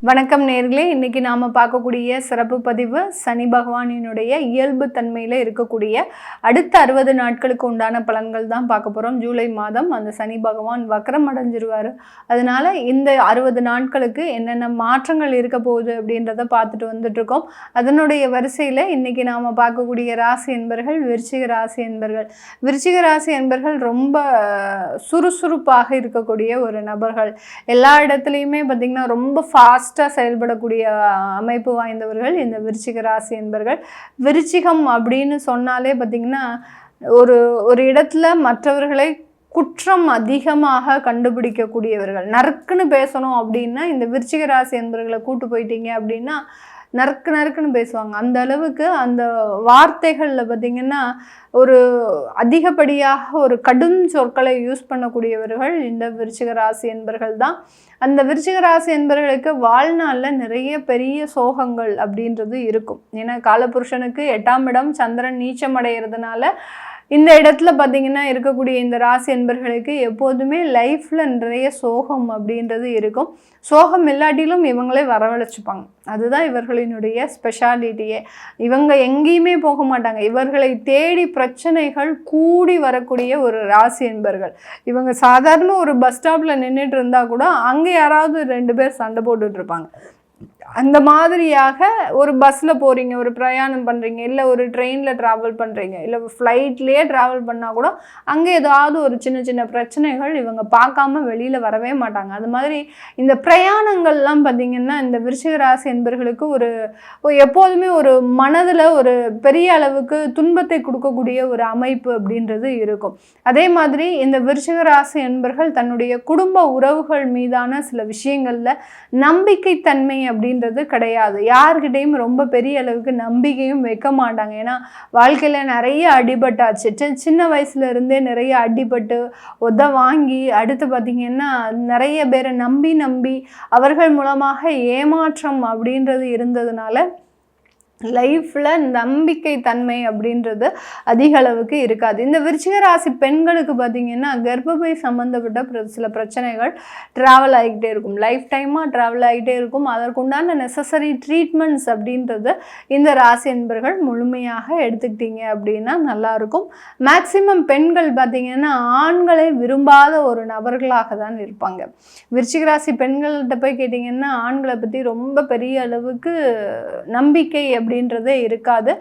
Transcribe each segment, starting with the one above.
வணக்கம் நேர்களே, இன்னைக்கு நாம் பார்க்கக்கூடிய சிறப்பு பதிவு சனி பகவானினுடைய இயல்பு தன்மையில் இருக்கக்கூடிய அடுத்த 60 நாட்களுக்கு உண்டான பலன்கள் தான் பார்க்க போகிறோம். ஜூலை மாதம் அந்த சனி பகவான் வக்ரம் அடைஞ்சிருவார். அதனால் இந்த 60 நாட்களுக்கு என்னென்ன மாற்றங்கள் இருக்க போகுது அப்படின்றத பார்த்துட்டு வந்துட்ருக்கோம். அதனுடைய வரிசையில் இன்றைக்கி நாம் பார்க்கக்கூடிய ராசி என்பர்கள் விருச்சிக ராசி என்பர்கள். விருச்சிக ராசி என்பர்கள் ரொம்ப சுறுசுறுப்பாக இருக்கக்கூடிய ஒரு நபர்கள். எல்லா இடத்துலையுமே பார்த்திங்கன்னா ரொம்ப ஃபாஸ்ட்டாக செயல்படக்கூடிய அமைப்பு வாய்ந்தவர்கள் இந்த விருச்சிக ராசி என்பர்கள். விருச்சிகம் அப்படின்னு சொன்னாலே பார்த்திங்கன்னா ஒரு இடத்துல மற்றவர்களை குற்றம் அதிகமாக கண்டுபிடிக்கக்கூடியவர்கள். நறுக்குன்னு பேசணும் அப்படின்னா இந்த விருச்சிக ராசி என்பர்களை கூட்டு போயிட்டீங்க அப்படின்னா நறுக்குன்னு பேசுவாங்க. அந்த அளவுக்கு அந்த வார்த்தைகளில் பார்த்திங்கன்னா ஒரு அதிகப்படியாக ஒரு கடும் சொற்களை யூஸ் பண்ணக்கூடியவர்கள் இந்த விருச்சிக ராசி என்பர்கள் தான். அந்த விருச்சிக ராசி என்பவர்களுக்கு வாழ்நாளில் நிறைய பெரிய சோகங்கள் அப்படின்றது இருக்கும். ஏன்னா காலபுருஷனுக்கு 8ஆம் இடம் சந்திரன் நீச்சம் அடைகிறதுனால இந்த இடத்துல பார்த்திங்கன்னா இருக்கக்கூடிய இந்த ராசி என்பர்களுக்கு எப்போதுமே லைஃப்பில் நிறைய சோகம் அப்படின்றது இருக்கும். சோகம் இல்லாட்டிலும் இவங்களே வரவழைச்சிப்பாங்க. அதுதான் இவர்களினுடைய ஸ்பெஷாலிட்டியே. இவங்க எங்கேயுமே போக மாட்டாங்க. இவர்களை தேடி பிரச்சனைகள் கூடி வரக்கூடிய ஒரு ராசி என்பர்கள். இவங்க சாதாரண ஒரு பஸ் ஸ்டாப்பில் நின்றுட்டு இருந்தால் கூட அங்கே யாராவது 2 பேர் சண்டை போட்டுட்ருப்பாங்க. அந்த மாதிரியாக ஒரு பஸ்ஸில் போகிறீங்க, ஒரு பிரயாணம் பண்ணுறீங்க, இல்லை ஒரு ட்ரெயினில் ட்ராவல் பண்ணுறீங்க, இல்லை ஃப்ளைட்லேயே ட்ராவல் பண்ணால் கூட அங்கே ஏதாவது ஒரு சின்ன சின்ன பிரச்சனைகள் இவங்க பார்க்காம வெளியில் வரவே மாட்டாங்க. அது மாதிரி இந்த பிரயாணங்கள்லாம் பார்த்திங்கன்னா இந்த விருச்சிக ராசி என்பர்களுக்கு எப்போதுமே ஒரு மனதில் ஒரு பெரிய அளவுக்கு துன்பத்தை கொடுக்கக்கூடிய ஒரு அமைப்பு அப்படின்றது இருக்கும். அதே மாதிரி இந்த விருச்சிக ராசி என்பர்கள் தன்னுடைய குடும்ப உறவுகள் மீதான சில விஷயங்களில் நம்பிக்கைத்தன்மை அப்படின்றது கிடையாது. யார்கிட்டையும் ரொம்ப பெரிய அளவுக்கு நம்பிக்கையும் வைக்க மாட்டாங்க. ஏன்னா வாழ்க்கையில் நிறைய அடிபட்டாச்சு. சின்ன வயசுல இருந்தே நிறைய அடிபட்டு வாங்கி அடுத்து பார்த்திங்கன்னா நிறைய பேரை நம்பி அவர்கள் மூலமாக ஏமாற்றம் அப்படின்றது இருந்ததுனால லைஃப்பில் நம்பிக்கை தன்மை அப்படின்றது அதிக அளவுக்கு இருக்காது. இந்த விருச்சிக ராசி பெண்களுக்கு பார்த்திங்கன்னா கர்ப்பப்பை சம்மந்தப்பட்ட சில பிரச்சனைகள் ட்ராவல் ஆகிக்கிட்டே இருக்கும். லைஃப் டைமாக ட்ராவல் ஆகிட்டே இருக்கும். அதற்குண்டான நெசசரி ட்ரீட்மெண்ட்ஸ் அப்படின்றது இந்த ராசி என்பர்கள் முழுமையாக எடுத்துக்கிட்டீங்க அப்படின்னா நல்லாயிருக்கும். மேக்சிமம் பெண்கள் பார்த்திங்கன்னா ஆண்களை விரும்பாத ஒரு நபர்களாக தான் இருப்பாங்க. விருச்சிக ராசி பெண்கள்கிட்ட போய் கேட்டிங்கன்னா ஆண்களை பற்றி ரொம்ப பெரிய அளவுக்கு நம்பிக்கை அப்படின்றதே இருக்காது.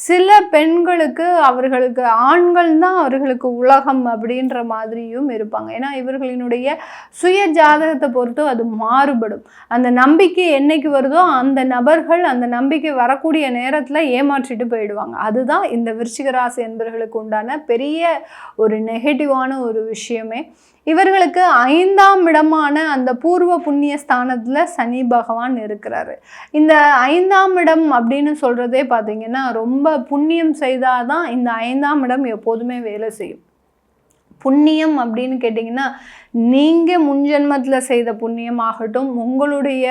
சில பெண்களுக்கு அவர்களுக்கு ஆண்கள் தான் அவர்களுக்கு உலகம் அப்படின்ற மாதிரியும் இருப்பாங்க. ஏன்னா இவர்களினுடைய சுய ஜாதகத்தை பொறுத்து அது மாறுபடும். அந்த நம்பிக்கை என்னைக்கு வருதோ அந்த நபர்கள் அந்த நம்பிக்கை வரக்கூடிய நேரத்தில் ஏமாற்றிட்டு போயிடுவாங்க. அதுதான் இந்த விருச்சிக ராசி என்பவர்களுக்கு உண்டான பெரிய ஒரு நெகட்டிவான ஒரு விஷயமே. இவர்களுக்கு 5ஆம் இடமான அந்த பூர்வ புண்ணிய ஸ்தானத்தில் சனி பகவான் இருக்கிறாரு. இந்த 5ஆம் இடம் அப்படின்னு சொல்கிறதே பார்த்திங்கன்னா ரொம்ப புண்ணியம் செய்தால் தான் இந்த 5ஆம் இடம் எப்போதுமே வேலை செய்யும். புண்ணியம் அப்படின்னு கேட்டிங்கன்னா நீங்கள் முன்ஜென்மத்தில் செய்த புண்ணியமாகட்டும், உங்களுடைய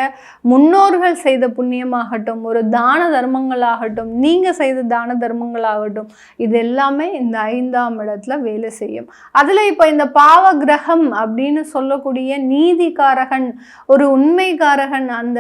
முன்னோர்கள் செய்த புண்ணியமாகட்டும், ஒரு தான தர்மங்களாகட்டும், நீங்கள் செய்த தான தர்மங்களாகட்டும், இது எல்லாமே இந்த 5ஆம் இடத்துல வேலை செய்யும். அதில் இப்போ இந்த பாவ கிரகம் அப்படின்னு சொல்லக்கூடிய நீதிகாரகன், ஒரு உண்மைக்காரகன் அந்த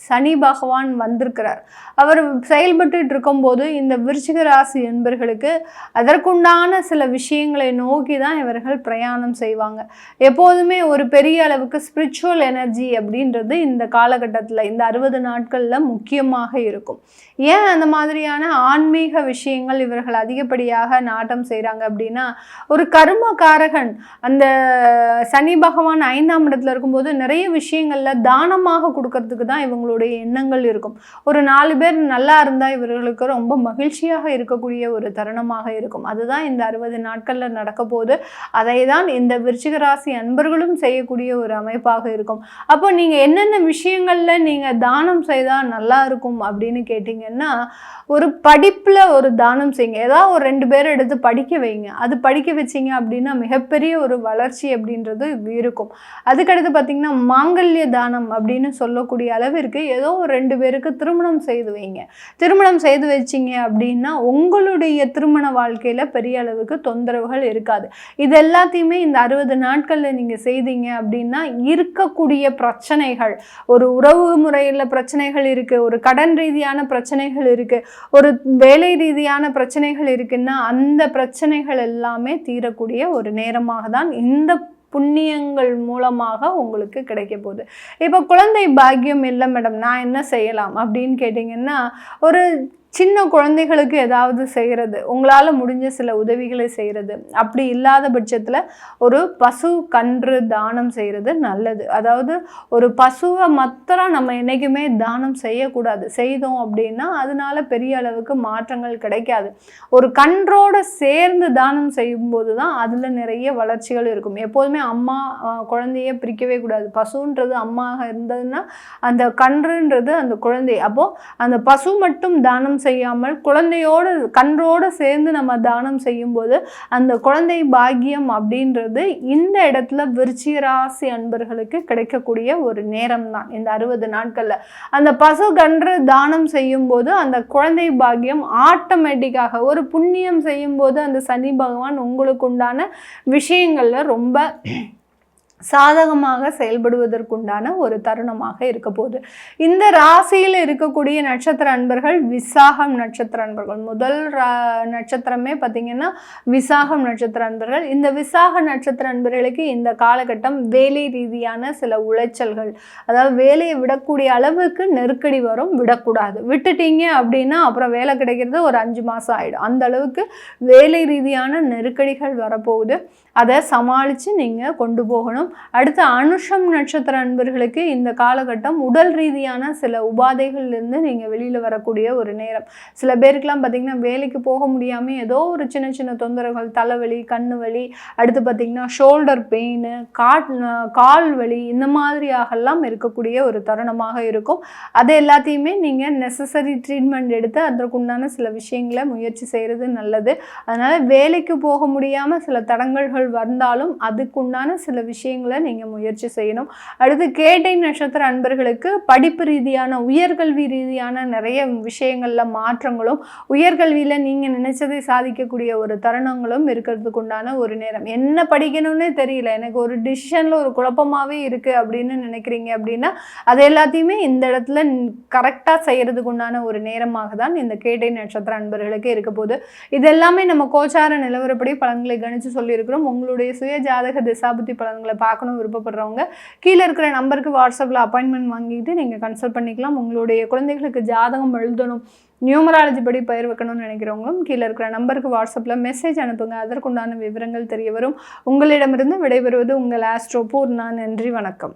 சனி பகவான் வந்திருக்கிறார். அவர் செயல்பட்டு இருக்கும்போது இந்த விருச்சிக ராசி என்பர்களுக்கு அதற்குண்டான சில விஷயங்களை நோக்கி தான் இவர்கள் பிரயாணம் செய்வாங்க. எப்போதுமே ஒரு பெரிய அளவுக்கு ஸ்பிரிச்சுவல் எனர்ஜி அப்படின்றது இந்த காலகட்டத்தில் இந்த 60 நாட்களில் முக்கியமாக இருக்கும். ஏன் அந்த மாதிரியான ஆன்மீக விஷயங்கள் இவர்கள் அதிகப்படியாக நாட்டம் செய்கிறாங்க அப்படின்னா ஒரு கர்மகாரகன் அந்த சனி பகவான் 5ஆம் இடத்துல இருக்கும்போது நிறைய விஷயங்களில் தானமாக கொடுக்கறதுக்கு தான் இவங்களுடைய எண்ணங்கள் இருக்கும். ஒரு 4 பேர் நல்லா இருந்தால் இவர்களுக்கு ரொம்ப மகிழ்ச்சியாக இருக்கக்கூடிய ஒரு தருணமாக இருக்கும். அதுதான் இந்த 60 நாட்களில் நடக்க போது. அதை தான் இந்த விருச்சிக ராசி அன்பர்களும் செய்யக்கூடிய ஒரு அமைப்பாக இருக்கும். அப்போ நீங்கள் என்னென்ன விஷயங்களில் நீங்கள் தானம் செய்தால் நல்லா இருக்கும் அப்படின்னு கேட்டிங்கன்னா ஒரு படிப்பில் ஒரு தானம் செய்யுங்க. ஏதாவது ஒரு 2 பேரை எடுத்து படிக்க வைங்க. அது படிக்க வச்சிங்க அப்படின்னா மிகப்பெரிய ஒரு வளர்ச்சி அப்படின்றது இருக்கும். அதுக்கடுத்து பார்த்திங்கன்னா மாங்கல்ய தானம் அப்படின்னு சொல்லக்கூடிய அளவிற்கு ஏதோ ஒரு 2 பேருக்கு திருமணம் செய்து வைங்க. திருமணம் செய்து வச்சிங்க அப்படின்னா உங்களுடைய திருமண வாழ்க்கையில் பெரிய அளவுக்கு தொந்தரவுகள் இருக்காது. இது எல்லாத்தையுமே இந்த 60 நாட்களில் நீங்கள் நீங்கள் செய்தீங்க அப்படின்னா இருக்கக்கூடிய பிரச்சனைகள், ஒரு உறவு முறையில் பிரச்சனைகள் இருக்குது, ஒரு கடன் ரீதியான பிரச்சனைகள் இருக்குது, ஒரு வேலை ரீதியான பிரச்சனைகள் இருக்குன்னா அந்த பிரச்சனைகள் எல்லாமே தீரக்கூடிய ஒரு நேரமாக தான் இந்த புண்ணியங்கள் மூலமாக உங்களுக்கு கிடைக்க போகுது. இப்போ குழந்தை பாக்கியம் இல்லை மேடம், நான் என்ன செய்யலாம் அப்படின்னு கேட்டிங்கன்னா, ஒரு சின்ன குழந்தைகளுக்கு ஏதாவது செய்கிறது, உங்களால் முடிஞ்ச சில உதவிகளை செய்கிறது, அப்படி இல்லாத பட்சத்தில் ஒரு பசு கன்று தானம் செய்கிறது நல்லது. அதாவது ஒரு பசுவை மாத்திரம் நம்ம என்றைக்குமே தானம் செய்யக்கூடாது. செய்தோம் அப்படின்னா அதனால பெரிய அளவுக்கு மாற்றங்கள் கிடைக்காது. ஒரு கன்றோடு சேர்ந்து தானம் செய்யும்போது தான் அதில் நிறைய வளர்ச்சிகள் இருக்கும். எப்போதுமே அம்மா குழந்தைய பிரிக்கவே கூடாது. பசுன்றது அம்மாக இருந்ததுன்னா அந்த கன்றுன்றது அந்த குழந்தை. அப்போது அந்த பசு மட்டும் தானம் செய்யாமல் குழந்தையோடு கன்றோடு சேர்ந்து நம்ம தானம் செய்யும்போது அந்த குழந்தை பாக்கியம் அப்படின்றது இந்த இடத்துல விருச்சிக ராசி அன்பர்களுக்கு கிடைக்கக்கூடிய ஒரு நேரம் தான் இந்த 60 நாட்கள்ல. அந்த பசு கன்று தானம் செய்யும் போது அந்த குழந்தை பாக்கியம் ஆட்டோமேட்டிக்காக, ஒரு புண்ணியம் செய்யும் போது அந்த சனி பகவான் உங்களுக்கு உண்டான விஷயங்கள்ல ரொம்ப சாதகமாக செயல்படுவதற்குண்டான ஒரு தருணமாக இருக்க போகுது. இந்த ராசியில் இருக்கக்கூடிய நட்சத்திர அன்பர்கள் விசாகம் நட்சத்திர அன்பர்கள். முதல் நட்சத்திரமே பார்த்திங்கன்னா விசாகம் நட்சத்திர அன்பர்கள். இந்த விசாக நட்சத்திர அன்பர்களுக்கு இந்த காலகட்டம் வேலை ரீதியான சில உளைச்சல்கள், அதாவது வேலையை விடக்கூடிய அளவுக்கு நெருக்கடி வரும். விடக்கூடாது. விட்டுட்டீங்க அப்படின்னா அப்புறம் வேலை கிடைக்கிறது ஒரு 5 மாதம் ஆகிடும். அந்த அளவுக்கு வேலை ரீதியான நெருக்கடிகள் வரப்போகுது. அதை சமாளித்து நீங்கள் கொண்டு போகணும். அடுத்து அனுஷம் நட்சத்திர அன்பர்களுக்கு இந்த காலகட்டம் உடல் ரீதியான சில உபாதைகள்லேருந்து நீங்கள் வெளியில் வரக்கூடிய ஒரு நேரம். சில பேருக்கெலாம் பார்த்திங்கன்னா வேலைக்கு போக முடியாமல் ஏதோ ஒரு சின்ன சின்ன தொந்தரவுகள், தலைவலி, கண்ணு வலி, அடுத்து பார்த்திங்கன்னா ஷோல்டர் பெயின், கால் வலி, இந்த மாதிரியாகலாம் இருக்கக்கூடிய ஒரு தருணமாக இருக்கும். அது எல்லாத்தையுமே நீங்கள் நெசசரி ட்ரீட்மெண்ட் எடுத்து அதற்குண்டான சில விஷயங்களை முயற்சி செய்கிறது நல்லது. அதனால் வேலைக்கு போக முடியாமல் சில தடங்கல்கள் வந்தாலும் அதுக்குண்டான சில விஷயங்களை நீங்கள் முயற்சி செய்யணும். அடுத்து கேட்டை நட்சத்திர அன்பர்களுக்கு படிப்பு ரீதியான, உயர்கல்வி ரீதியான நிறைய விஷயங்களில் மாற்றங்களும், உயர்கல்வியில் நீங்கள் நினைச்சதை சாதிக்கக்கூடிய ஒரு தருணங்களும் இருக்கிறதுக்கு உண்டான ஒரு நேரம். என்ன படிக்கணும்னே தெரியல, எனக்கு ஒரு டிசிஷனில் ஒரு குழப்பமாகவே இருக்குது அப்படின்னு நினைக்கிறீங்க அப்படின்னா அது எல்லாத்தையுமே இந்த இடத்துல கரெக்டாக செய்கிறதுக்கு உண்டான ஒரு நேரமாக தான் இந்த கேட்டை நட்சத்திர அன்பர்களுக்கு இருக்க போகுது. இது எல்லாமே நம்ம கோச்சார நிலவரப்படி பலன்களை கணித்து சொல்லியிருக்கிறோம். உங்களுடைய சுய ஜாதக திசாபுத்தி பலன்களை பார்க்கணும் விருப்பப்படுறவங்க கீழே இருக்கிற நம்பருக்கு வாட்ஸ்அப்பில் அப்பாயின்மெண்ட் வாங்கிட்டு நீங்கள் கன்சல்ட் பண்ணிக்கலாம். உங்களுடைய குழந்தைகளுக்கு ஜாதகம் எழுதணும், நியூமராலஜி படி பயிர் வைக்கணும்னு நினைக்கிறவங்களும் கீழே இருக்கிற நம்பருக்கு வாட்ஸ்அப்பில் மெசேஜ் அனுப்புங்க. அதற்குண்டான விவரங்கள் தெரிய வரும். உங்களிடமிருந்து விடைபெறுவது உங்கள் ஆஸ்ட்ரோ பூர்ணா. நன்றி, வணக்கம்.